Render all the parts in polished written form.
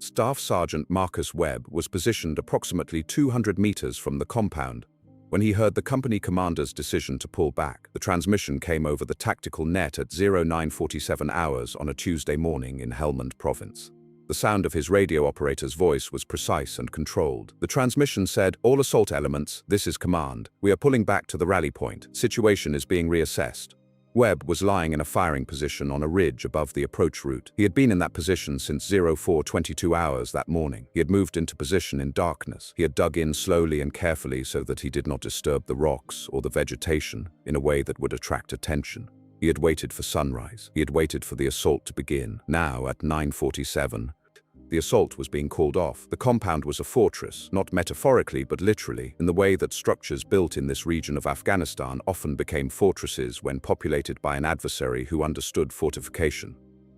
Staff Sergeant Marcus Webb was positioned approximately 200 meters from the compound when he heard the company commander's decision to pull back. The transmission came over the tactical net at 0947 hours on a Tuesday morning in Helmand province. The sound of his radio operator's voice was precise and controlled. The transmission said, "All assault elements, this is command. We are pulling back to the rally point. Situation is being reassessed." Webb was lying in a firing position on a ridge above the approach route. He had been in that position since 0422 hours that morning. He had moved into position in darkness. He had dug in slowly and carefully so that he did not disturb the rocks or the vegetation in a way that would attract attention. He had waited for sunrise. He had waited for the assault to begin. Now, at 9:47, the assault was being called off. The compound was a fortress, not metaphorically but literally, in the way that structures built in this region of Afghanistan often became fortresses when populated by an adversary who understood fortification.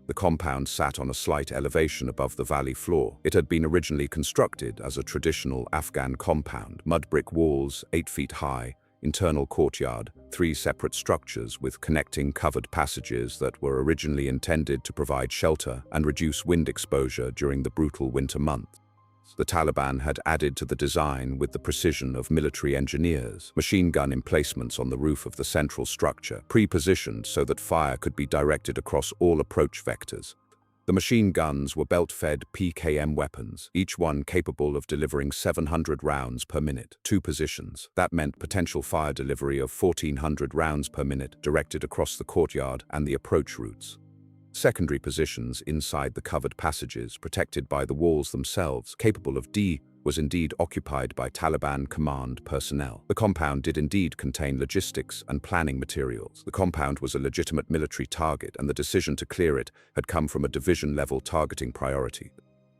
The compound sat on a slight elevation above the valley floor. It had been originally constructed as a traditional Afghan compound, mud brick walls, 8 feet high, internal courtyard, 3 separate structures with connecting covered passages that were originally intended to provide shelter and reduce wind exposure during the brutal winter months. The Taliban had added to the design with the precision of military engineers, machine gun emplacements on the roof of the central structure, pre-positioned so that fire could be directed across all approach vectors. The machine guns were belt-fed PKM weapons, each one capable of delivering 700 rounds per minute. 2 positions. That meant potential fire delivery of 1,400 rounds per minute directed across the courtyard and the approach routes. Secondary positions inside the covered passages, protected by the walls themselves, capable of was indeed occupied by Taliban command personnel. The compound did indeed contain logistics and planning materials. The compound was a legitimate military target, and the decision to clear it had come from a division-level targeting priority.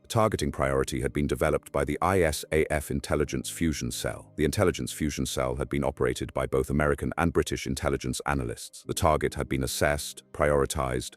The targeting priority had been developed by the ISAF Intelligence Fusion Cell. The Intelligence Fusion Cell had been operated by both American and British intelligence analysts. The target had been assessed, prioritized,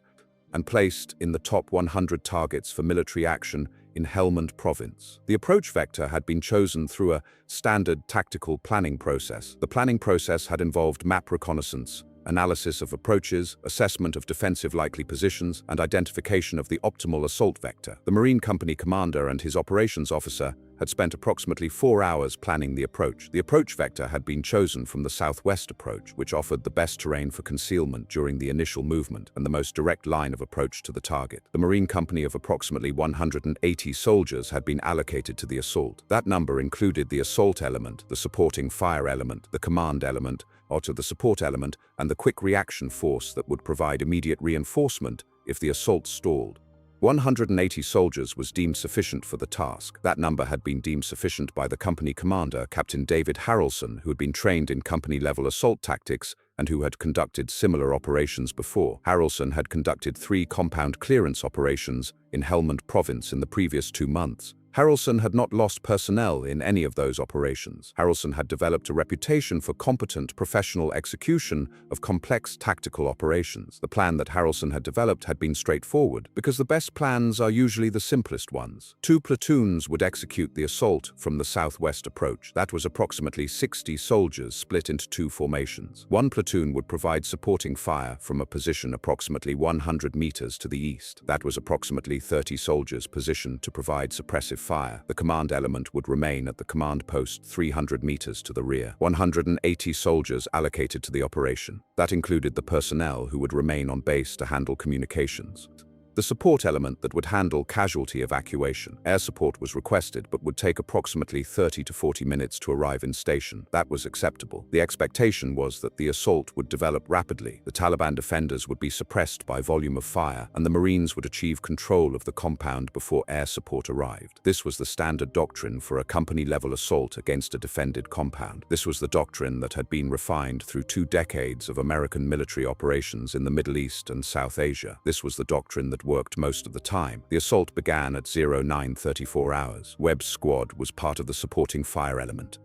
and placed in the top 100 targets for military action in Helmand province. The approach vector had been chosen through a standard tactical planning process. The planning process had involved map reconnaissance, analysis of approaches, assessment of defensive likely positions, and identification of the optimal assault vector. The Marine Company commander and his operations officer had spent approximately 4 hours planning the approach. The approach vector had been chosen from the southwest approach, which offered the best terrain for concealment during the initial movement and the most direct line of approach to the target. The Marine Company of approximately 180 soldiers had been allocated to the assault. That number included the assault element, the supporting fire element, the command element, or to the support element, and the quick reaction force that would provide immediate reinforcement if the assault stalled. 180 soldiers was deemed sufficient for the task. That number had been deemed sufficient by the company commander, Captain David Harrelson, who had been trained in company-level assault tactics and who had conducted similar operations before. Harrelson had conducted 3 compound clearance operations in Helmand province in the previous 2 months. Harrelson had not lost personnel in any of those operations. Harrelson had developed a reputation for competent professional execution of complex tactical operations. The plan that Harrelson had developed had been straightforward, because the best plans are usually the simplest ones. 2 platoons would execute the assault from the southwest approach. That was approximately 60 soldiers split into 2 formations. 1 platoon would provide supporting fire from a position approximately 100 meters to the east. That was approximately 30 soldiers positioned to provide suppressive fire. The command element would remain at the command post 300 meters to the rear. 180 soldiers allocated to the operation. That included the personnel who would remain on base to handle communications. The support element that would handle casualty evacuation. Air support was requested but would take approximately 30 to 40 minutes to arrive in station. That was acceptable. The expectation was that the assault would develop rapidly. The Taliban defenders would be suppressed by volume of fire, and the Marines would achieve control of the compound before air support arrived. This was the standard doctrine for a company-level assault against a defended compound. This was the doctrine that had been refined through 2 decades of American military operations in the Middle East and South Asia. This was the doctrine that worked most of the time. The assault began at 0934 hours. Webb's squad was part of the supporting fire element.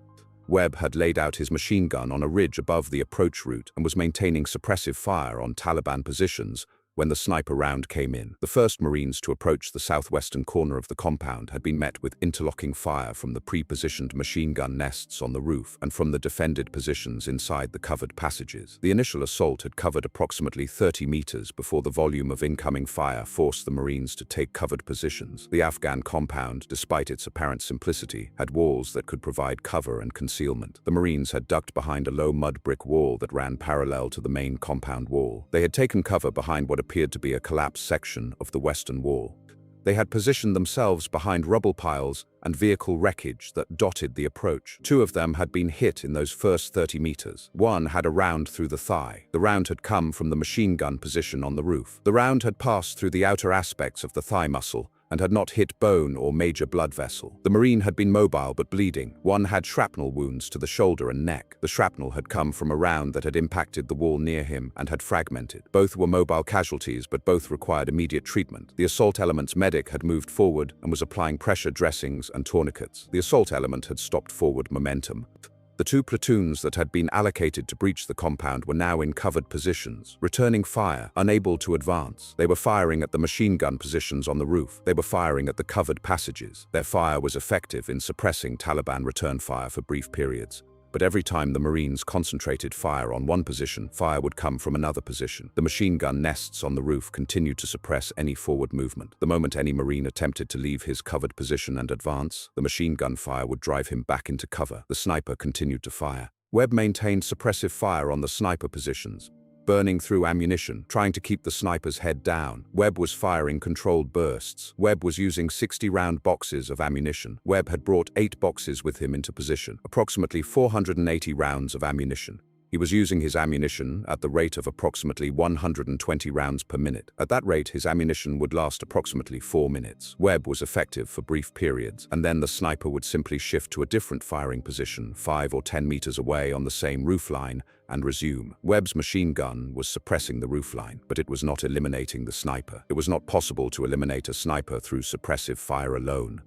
Webb had laid out his machine gun on a ridge above the approach route and was maintaining suppressive fire on Taliban positions when the sniper round came in. The first Marines to approach the southwestern corner of the compound had been met with interlocking fire from the pre-positioned machine gun nests on the roof and from the defended positions inside the covered passages. The initial assault had covered approximately 30 meters before the volume of incoming fire forced the Marines to take covered positions. The Afghan compound, despite its apparent simplicity, had walls that could provide cover and concealment. The Marines had ducked behind a low mud brick wall that ran parallel to the main compound wall. They had taken cover behind what appeared to be a collapsed section of the western wall. They had positioned themselves behind rubble piles and vehicle wreckage that dotted the approach. Two of them had been hit in those first 30 meters. One had a round through the thigh. The round had come from the machine gun position on the roof. The round had passed through the outer aspects of the thigh muscle and had not hit bone or major blood vessel. The Marine had been mobile but bleeding. One had shrapnel wounds to the shoulder and neck. The shrapnel had come from a round that had impacted the wall near him and had fragmented. Both were mobile casualties, but both required immediate treatment. The assault element's medic had moved forward and was applying pressure dressings and tourniquets. The assault element had stopped forward momentum. The two platoons that had been allocated to breach the compound were now in covered positions, returning fire, unable to advance. They were firing at the machine gun positions on the roof. They were firing at the covered passages. Their fire was effective in suppressing Taliban return fire for brief periods. But every time the Marines concentrated fire on one position, fire would come from another position. The machine gun nests on the roof continued to suppress any forward movement. The moment any Marine attempted to leave his covered position and advance, the machine gun fire would drive him back into cover. The sniper continued to fire. Webb maintained suppressive fire on the sniper positions, burning through ammunition, trying to keep the sniper's head down. Webb was firing controlled bursts. Webb was using 60-round boxes of ammunition. Webb had brought 8 boxes with him into position, approximately 480 rounds of ammunition. He was using his ammunition at the rate of approximately 120 rounds per minute. At that rate, his ammunition would last approximately 4 minutes. Webb was effective for brief periods, and then the sniper would simply shift to a different firing position 5 or 10 meters away on the same roofline and resume. Webb's machine gun was suppressing the roofline, but it was not eliminating the sniper. It was not possible to eliminate a sniper through suppressive fire alone.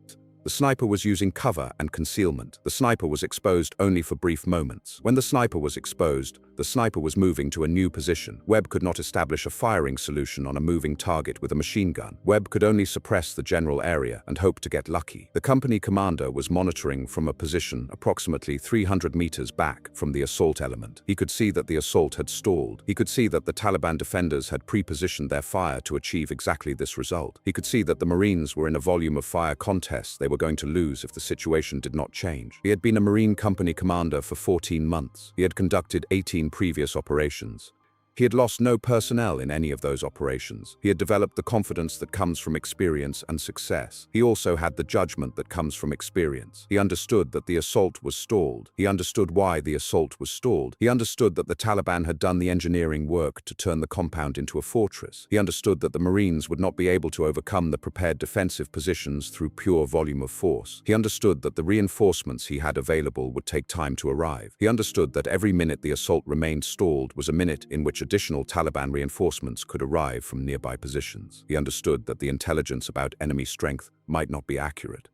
The sniper was using cover and concealment. The sniper was exposed only for brief moments. When the sniper was exposed, the sniper was moving to a new position. Webb could not establish a firing solution on a moving target with a machine gun. Webb could only suppress the general area and hope to get lucky. The company commander was monitoring from a position approximately 300 meters back from the assault element. He could see that the assault had stalled. He could see that the Taliban defenders had pre-positioned their fire to achieve exactly this result. He could see that the Marines were in a volume of fire contest they were going to lose if the situation did not change. He had been a Marine company commander for 14 months. He had conducted 18 previous operations. He had lost no personnel in any of those operations. He had developed the confidence that comes from experience and success. He also had the judgment that comes from experience. He understood that the assault was stalled. He understood why the assault was stalled. He understood that the Taliban had done the engineering work to turn the compound into a fortress. He understood that the Marines would not be able to overcome the prepared defensive positions through pure volume of force. He understood that the reinforcements he had available would take time to arrive. He understood that every minute the assault remained stalled was a minute in which additional Taliban reinforcements could arrive from nearby positions. He understood that the intelligence about enemy strength might not be accurate.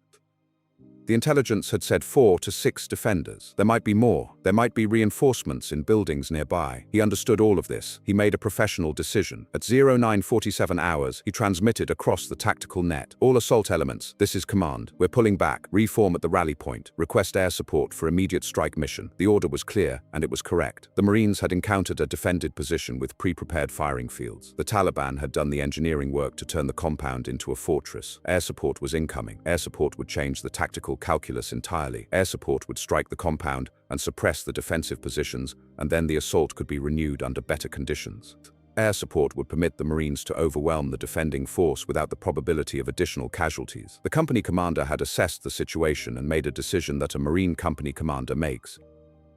The intelligence had said 4 to 6 defenders. There might be more. There might be reinforcements in buildings nearby. He understood all of this. He made a professional decision. At 0947 hours, he transmitted across the tactical net. All assault elements, this is command. We're pulling back. Reform at the rally point. Request air support for immediate strike mission. The order was clear, and it was correct. The Marines had encountered a defended position with pre-prepared firing fields. The Taliban had done the engineering work to turn the compound into a fortress. Air support was incoming. Air support would change the tactical calculus entirely. Air support would strike the compound and suppress the defensive positions, and then the assault could be renewed under better conditions. Air support would permit the Marines to overwhelm the defending force without the probability of additional casualties. The company commander had assessed the situation and made a decision that a Marine company commander makes.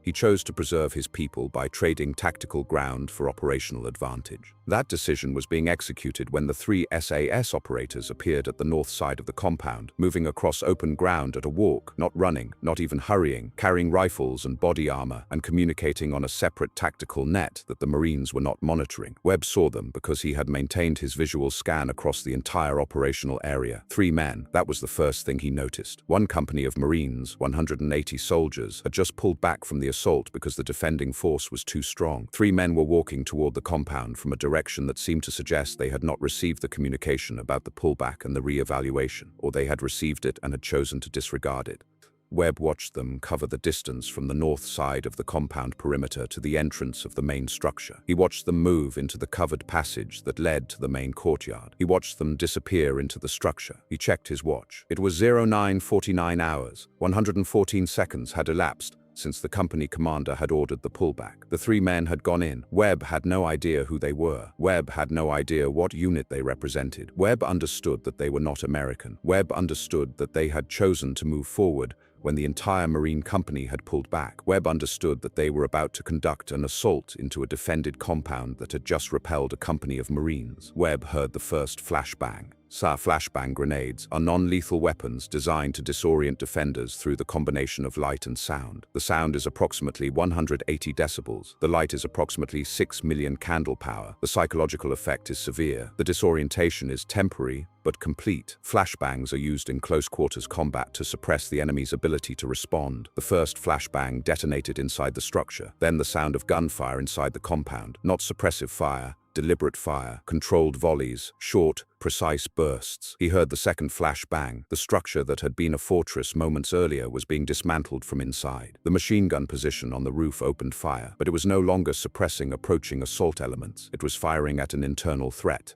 He chose to preserve his people by trading tactical ground for operational advantage. That decision was being executed when the 3 SAS operators appeared at the north side of the compound, moving across open ground at a walk, not running, not even hurrying, carrying rifles and body armor, and communicating on a separate tactical net that the Marines were not monitoring. Webb saw them because he had maintained his visual scan across the entire operational area. 3 men, that was the first thing he noticed. One company of Marines, 180 soldiers, had just pulled back from the assault because the defending force was too strong. 3 men were walking toward the compound from a direction that seemed to suggest they had not received the communication about the pullback and the re-evaluation, or they had received it and had chosen to disregard it. Webb watched them cover the distance from the north side of the compound perimeter to the entrance of the main structure. He watched them move into the covered passage that led to the main courtyard. He watched them disappear into the structure. He checked his watch. It was 09:49 hours. 114 seconds had elapsed since the company commander had ordered the pullback. The 3 men had gone in. Webb had no idea who they were. Webb had no idea what unit they represented. Webb understood that they were not American. Webb understood that they had chosen to move forward when the entire Marine company had pulled back. Webb understood that they were about to conduct an assault into a defended compound that had just repelled a company of Marines. Webb heard the first flashbang. SAS flashbang grenades are non-lethal weapons designed to disorient defenders through the combination of light and sound. The sound is approximately 180 decibels. The light is approximately 6 million candle power. The psychological effect is severe. The disorientation is temporary but complete. Flashbangs are used in close-quarters combat to suppress the enemy's ability to respond. The first flashbang detonated inside the structure, then the sound of gunfire inside the compound. Not suppressive fire, deliberate fire, controlled volleys, short, precise bursts. He heard the second flash bang. The structure that had been a fortress moments earlier was being dismantled from inside. The machine gun position on the roof opened fire, but it was no longer suppressing approaching assault elements. It was firing at an internal threat.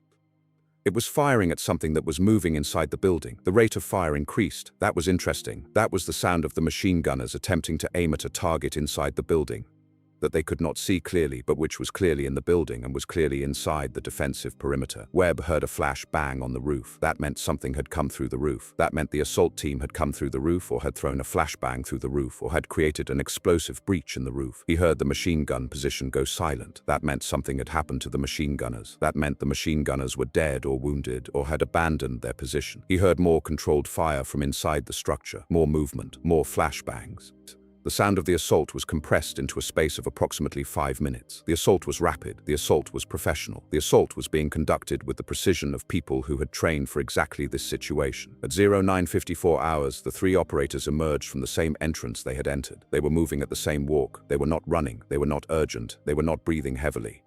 It was firing at something that was moving inside the building. The rate of fire increased. That was interesting. That was the sound of the machine gunners attempting to aim at a target inside the building that they could not see clearly, but which was clearly in the building and was clearly inside the defensive perimeter. Webb heard a flash bang on the roof. That meant something had come through the roof. That meant the assault team had come through the roof, or had thrown a flashbang through the roof, or had created an explosive breach in the roof. He heard the machine gun position go silent. That meant something had happened to the machine gunners. That meant the machine gunners were dead or wounded, or had abandoned their position. He heard more controlled fire from inside the structure, more movement, more flashbangs. The sound of the assault was compressed into a space of approximately 5 minutes. The assault was rapid. The assault was professional. The assault was being conducted with the precision of people who had trained for exactly this situation. At 09:54 hours, the 3 operators emerged from the same entrance they had entered. They were moving at the same walk. They were not running. They were not urgent. They were not breathing heavily.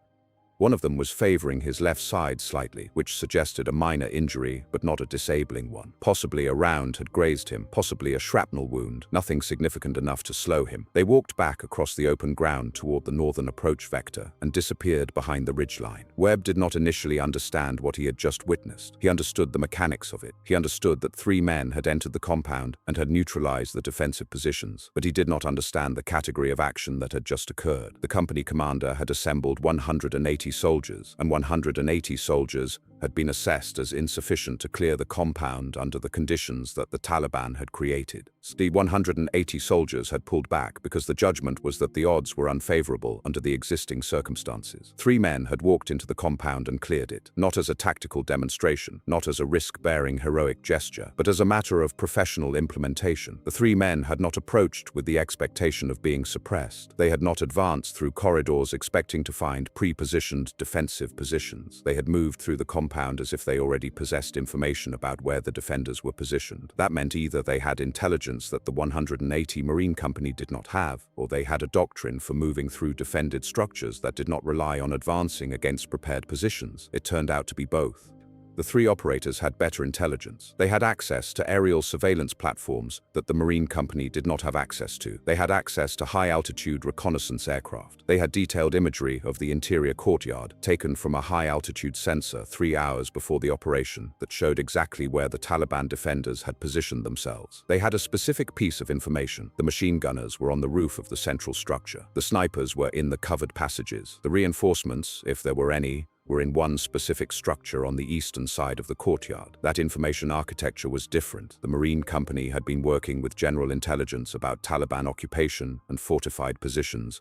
One of them was favoring his left side slightly, which suggested a minor injury, but not a disabling one. Possibly a round had grazed him, possibly a shrapnel wound, nothing significant enough to slow him. They walked back across the open ground toward the northern approach vector and disappeared behind the ridgeline. Webb did not initially understand what he had just witnessed. He understood the mechanics of it. He understood that 3 men had entered the compound and had neutralized the defensive positions, but he did not understand the category of action that had just occurred. The company commander had assembled 180 soldiers, and 180 soldiers had been assessed as insufficient to clear the compound under the conditions that the Taliban had created. The 180 soldiers had pulled back because the judgment was that the odds were unfavorable under the existing circumstances. 3 men had walked into the compound and cleared it, not as a tactical demonstration, not as a risk-bearing heroic gesture, but as a matter of professional implementation. The 3 men had not approached with the expectation of being suppressed. They had not advanced through corridors expecting to find pre-positioned defensive positions. They had moved through the compound as if they already possessed information about where the defenders were positioned. That meant either they had intelligence that the 180 Marine Company did not have, or they had a doctrine for moving through defended structures that did not rely on advancing against prepared positions. It turned out to be both. The 3 operators had better intelligence. They had access to aerial surveillance platforms that the Marine Company did not have access to. They had access to high-altitude reconnaissance aircraft. They had detailed imagery of the interior courtyard, taken from a high-altitude sensor 3 hours before the operation, that showed exactly where the Taliban defenders had positioned themselves. They had a specific piece of information. The machine gunners were on the roof of the central structure. The snipers were in the covered passages. The reinforcements, if there were any, were in one specific structure on the eastern side of the courtyard. That information architecture was different. The Marine Company had been working with general intelligence about Taliban occupation and fortified positions,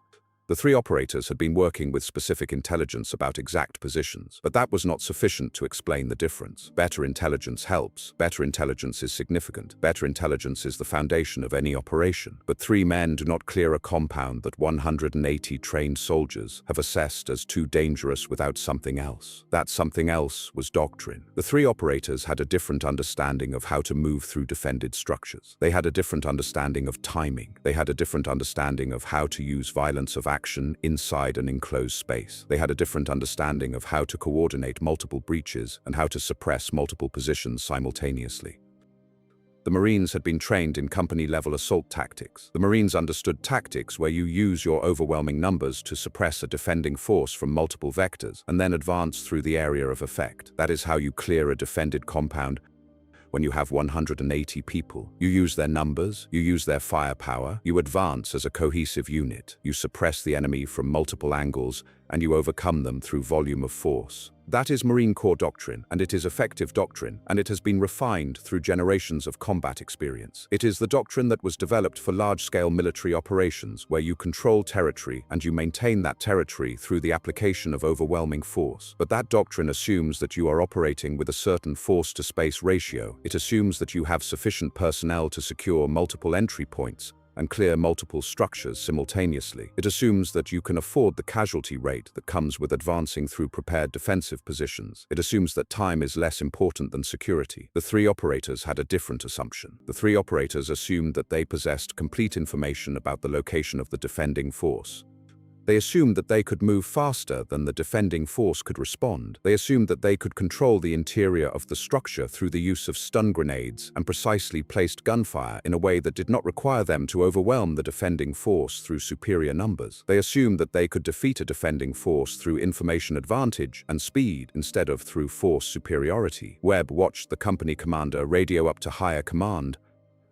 The three operators had been working with specific intelligence about exact positions, but that was not sufficient to explain the difference. Better intelligence helps. Better intelligence is significant. Better intelligence is the foundation of any operation. But three men do not clear a compound that 180 trained soldiers have assessed as too dangerous without something else. That something else was doctrine. The three operators had a different understanding of how to move through defended structures. They had a different understanding of timing. They had a different understanding of how to use violence of action inside an enclosed space. They had a different understanding of how to coordinate multiple breaches and how to suppress multiple positions simultaneously. The Marines had been trained in company-level assault tactics. The Marines understood tactics where you use your overwhelming numbers to suppress a defending force from multiple vectors and then advance through the area of effect. That is how you clear a defended compound. When you have 180 people, you use their numbers, you use their firepower, you advance as a cohesive unit, you suppress the enemy from multiple angles, and you overcome them through volume of force. That is Marine Corps doctrine, and it is effective doctrine, and it has been refined through generations of combat experience. It is the doctrine that was developed for large-scale military operations where you control territory and you maintain that territory through the application of overwhelming force. But that doctrine assumes that you are operating with a certain force-to-space ratio. It assumes that you have sufficient personnel to secure multiple entry points and clear multiple structures simultaneously. It assumes that you can afford the casualty rate that comes with advancing through prepared defensive positions. It assumes that time is less important than security. The three operators had a different assumption. The three operators assumed that they possessed complete information about the location of the defending force. They assumed that they could move faster than the defending force could respond. They assumed that they could control the interior of the structure through the use of stun grenades and precisely placed gunfire in a way that did not require them to overwhelm the defending force through superior numbers. They assumed that they could defeat a defending force through information advantage and speed instead of through force superiority. Webb watched the company commander radio up to higher command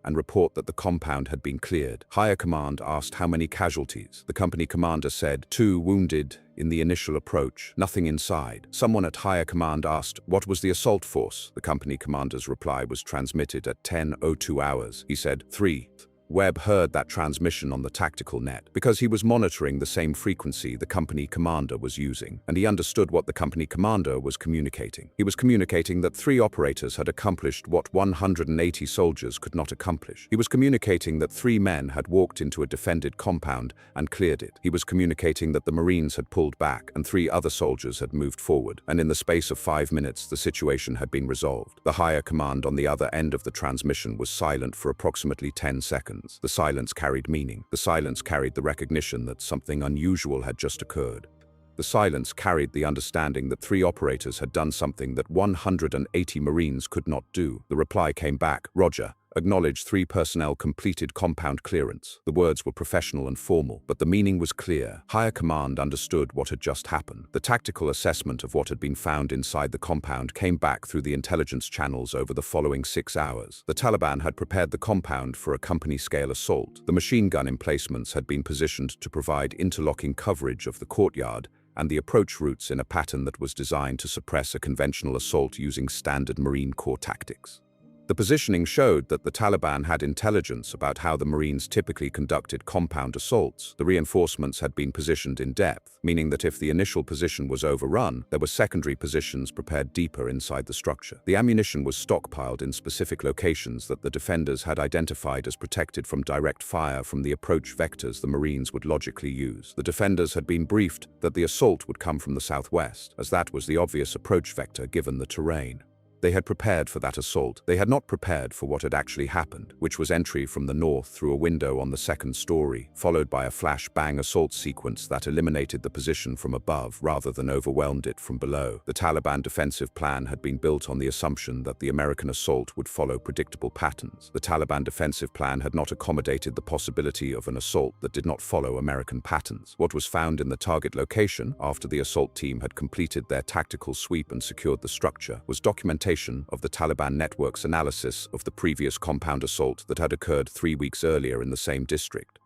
and report that the compound had been cleared. Higher command asked how many casualties. The company commander said 2 wounded in the initial approach, nothing inside. Someone at higher command asked, what was the assault force? The company commander's reply was transmitted at 10:02 hours. He said, 3. Webb heard that transmission on the tactical net because he was monitoring the same frequency the company commander was using, and he understood what the company commander was communicating. He was communicating that 3 operators had accomplished what 180 soldiers could not accomplish. He was communicating that 3 men had walked into a defended compound and cleared it. He was communicating that the Marines had pulled back and 3 other soldiers had moved forward, and in the space of 5 minutes the situation had been resolved. The higher command on the other end of the transmission was silent for approximately 10 seconds. The silence carried meaning. The silence carried the recognition that something unusual had just occurred. The silence carried the understanding that 3 operators had done something that 180 Marines could not do. The reply came back, Roger. Acknowledged 3 personnel completed compound clearance. The words were professional and formal, but the meaning was clear. Higher command understood what had just happened. The tactical assessment of what had been found inside the compound came back through the intelligence channels over the following 6 hours. The Taliban had prepared the compound for a company-scale assault. The machine gun emplacements had been positioned to provide interlocking coverage of the courtyard and the approach routes in a pattern that was designed to suppress a conventional assault using standard Marine Corps tactics. The positioning showed that the Taliban had intelligence about how the Marines typically conducted compound assaults. The reinforcements had been positioned in depth, meaning that if the initial position was overrun, there were secondary positions prepared deeper inside the structure. The ammunition was stockpiled in specific locations that the defenders had identified as protected from direct fire from the approach vectors the Marines would logically use. The defenders had been briefed that the assault would come from the southwest, as that was the obvious approach vector given the terrain. They had prepared for that assault. They had not prepared for what had actually happened, which was entry from the north through a window on the 2nd story, followed by a flash-bang assault sequence that eliminated the position from above rather than overwhelmed it from below. The Taliban defensive plan had been built on the assumption that the American assault would follow predictable patterns. The Taliban defensive plan had not accommodated the possibility of an assault that did not follow American patterns. What was found in the target location, after the assault team had completed their tactical sweep and secured the structure, was documentation of the Taliban network's analysis of the previous compound assault that had occurred 3 weeks earlier in the same district.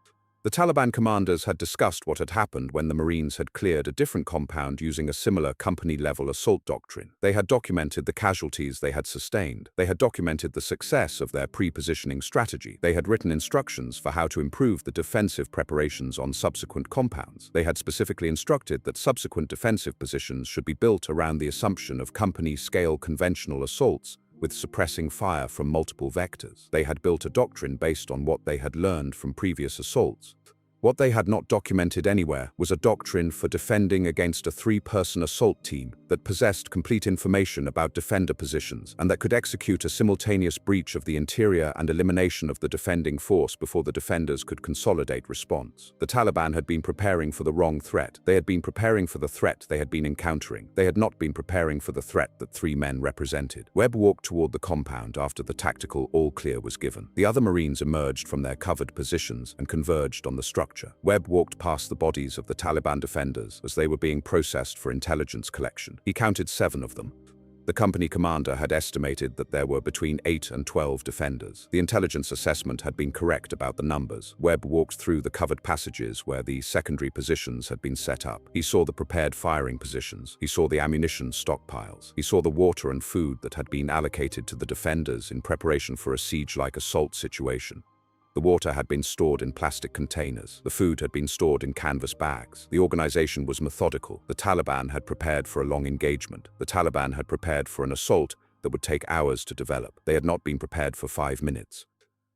The Taliban commanders had discussed what had happened when the Marines had cleared a different compound using a similar company-level assault doctrine. They had documented the casualties they had sustained. They had documented the success of their pre-positioning strategy. They had written instructions for how to improve the defensive preparations on subsequent compounds. They had specifically instructed that subsequent defensive positions should be built around the assumption of company-scale conventional assaults with suppressing fire from multiple vectors. They had built a doctrine based on what they had learned from previous assaults. What they had not documented anywhere was a doctrine for defending against a 3-person assault team that possessed complete information about defender positions and that could execute a simultaneous breach of the interior and elimination of the defending force before the defenders could consolidate response. The Taliban had been preparing for the wrong threat. They had been preparing for the threat they had been encountering. They had not been preparing for the threat that 3 men represented. Webb walked toward the compound after the tactical all-clear was given. The other Marines emerged from their covered positions and converged on the structure. Webb walked past the bodies of the Taliban defenders as they were being processed for intelligence collection. He counted 7 of them. The company commander had estimated that there were between 8 and 12 defenders. The intelligence assessment had been correct about the numbers. Webb walked through the covered passages where the secondary positions had been set up. He saw the prepared firing positions. He saw the ammunition stockpiles. He saw the water and food that had been allocated to the defenders in preparation for a siege-like assault situation. The water had been stored in plastic containers. The food had been stored in canvas bags. The organization was methodical. The Taliban had prepared for a long engagement. The Taliban had prepared for an assault that would take hours to develop. They had not been prepared for 5 minutes.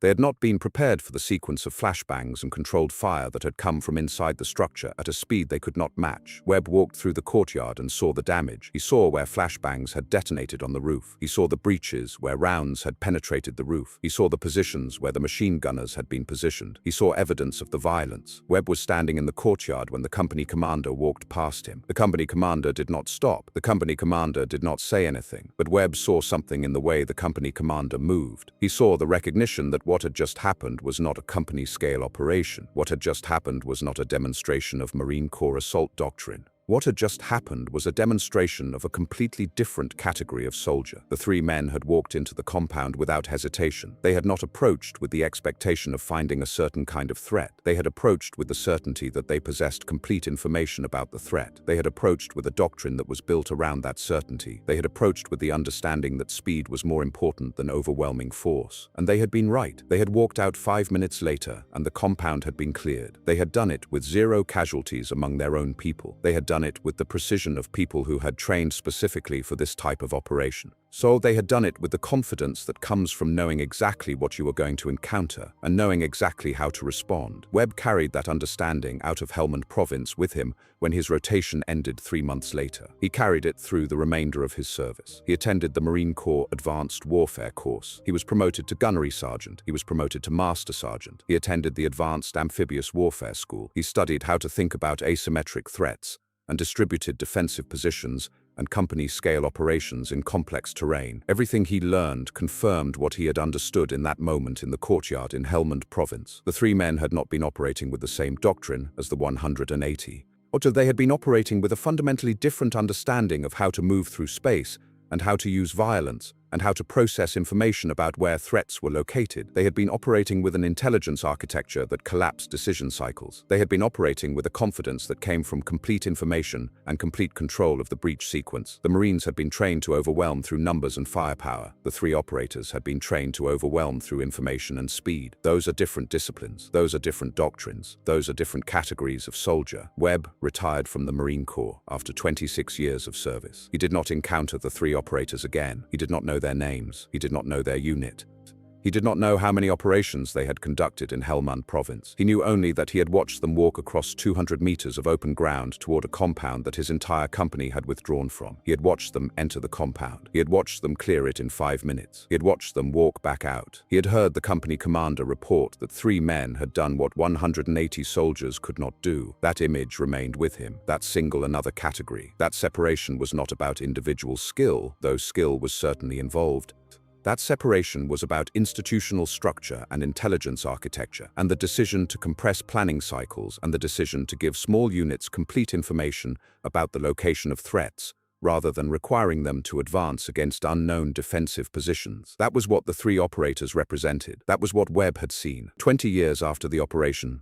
They had not been prepared for the sequence of flashbangs and controlled fire that had come from inside the structure at a speed they could not match. Webb walked through the courtyard and saw the damage. He saw where flashbangs had detonated on the roof. He saw the breaches where rounds had penetrated the roof. He saw the positions where the machine gunners had been positioned. He saw evidence of the violence. Webb was standing in the courtyard when the company commander walked past him. The company commander did not stop. The company commander did not say anything, but Webb saw something in the way the company commander moved. He saw the recognition that what had just happened was not a company-scale operation. What had just happened was not a demonstration of Marine Corps assault doctrine. What had just happened was a demonstration of a completely different category of soldier. The 3 men had walked into the compound without hesitation. They had not approached with the expectation of finding a certain kind of threat. They had approached with the certainty that they possessed complete information about the threat. They had approached with a doctrine that was built around that certainty. They had approached with the understanding that speed was more important than overwhelming force. And they had been right. They had walked out 5 minutes later, and the compound had been cleared. They had done it with 0 casualties among their own people. They had done it with the precision of people who had trained specifically for this type of operation. So they had done it with the confidence that comes from knowing exactly what you are going to encounter and knowing exactly how to respond. Webb carried that understanding out of Helmand province with him when his rotation ended 3 months later. He carried it through the remainder of his service. He attended the Marine Corps Advanced Warfare course. He was promoted to Gunnery Sergeant. He was promoted to Master Sergeant. He attended the Advanced Amphibious Warfare School. He studied how to think about asymmetric threats and distributed defensive positions and company-scale operations in complex terrain. Everything he learned confirmed what he had understood in that moment in the courtyard in Helmand province. The 3 men had not been operating with the same doctrine as the 180, or they had been operating with a fundamentally different understanding of how to move through space and how to use violence and how to process information about where threats were located. They had been operating with an intelligence architecture that collapsed decision cycles. They had been operating with a confidence that came from complete information and complete control of the breach sequence. The Marines had been trained to overwhelm through numbers and firepower. The 3 operators had been trained to overwhelm through information and speed. Those are different disciplines. Those are different doctrines. Those are different categories of soldier. Webb retired from the Marine Corps after 26 years of service. He did not encounter the 3 operators again. He did not know their names. He did not know their unit. He did not know how many operations they had conducted in Helmand province. He knew only that he had watched them walk across 200 meters of open ground toward a compound that his entire company had withdrawn from. He had watched them enter the compound. He had watched them clear it in 5 minutes. He had watched them walk back out. He had heard the company commander report that 3 men had done what 180 soldiers could not do. That image remained with him. That single another category. That separation was not about individual skill, though skill was certainly involved. That separation was about institutional structure and intelligence architecture, and the decision to compress planning cycles and the decision to give small units complete information about the location of threats, rather than requiring them to advance against unknown defensive positions. That was what the 3 operators represented. That was what Webb had seen. 20 years after the operation,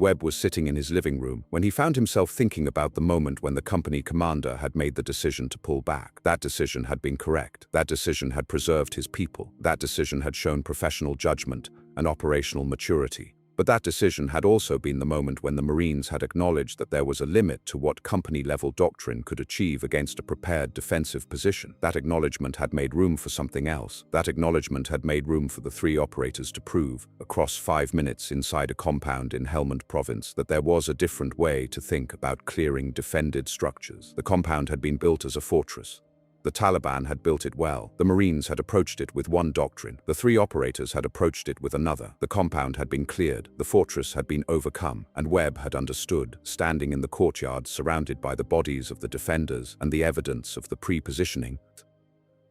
Webb was sitting in his living room when he found himself thinking about the moment when the company commander had made the decision to pull back. That decision had been correct. That decision had preserved his people. That decision had shown professional judgment and operational maturity. But that decision had also been the moment when the Marines had acknowledged that there was a limit to what company-level doctrine could achieve against a prepared defensive position. That acknowledgement had made room for something else. That acknowledgement had made room for the three operators to prove, across 5 minutes inside a compound in Helmand province, that there was a different way to think about clearing defended structures. The compound had been built as a fortress. The Taliban had built it well. The Marines had approached it with one doctrine. The three operators had approached it with another. The compound had been cleared. The fortress had been overcome. And Webb had understood, standing in the courtyard surrounded by the bodies of the defenders and the evidence of the pre-positioning,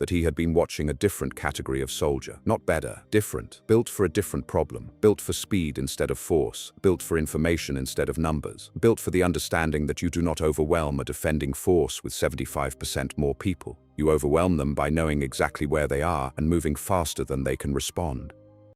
that he had been watching a different category of soldier. Not better, different. Built for a different problem. Built for speed instead of force. Built for information instead of numbers. Built for the understanding that you do not overwhelm a defending force with 75% more people. You overwhelm them by knowing exactly where they are and moving faster than they can respond.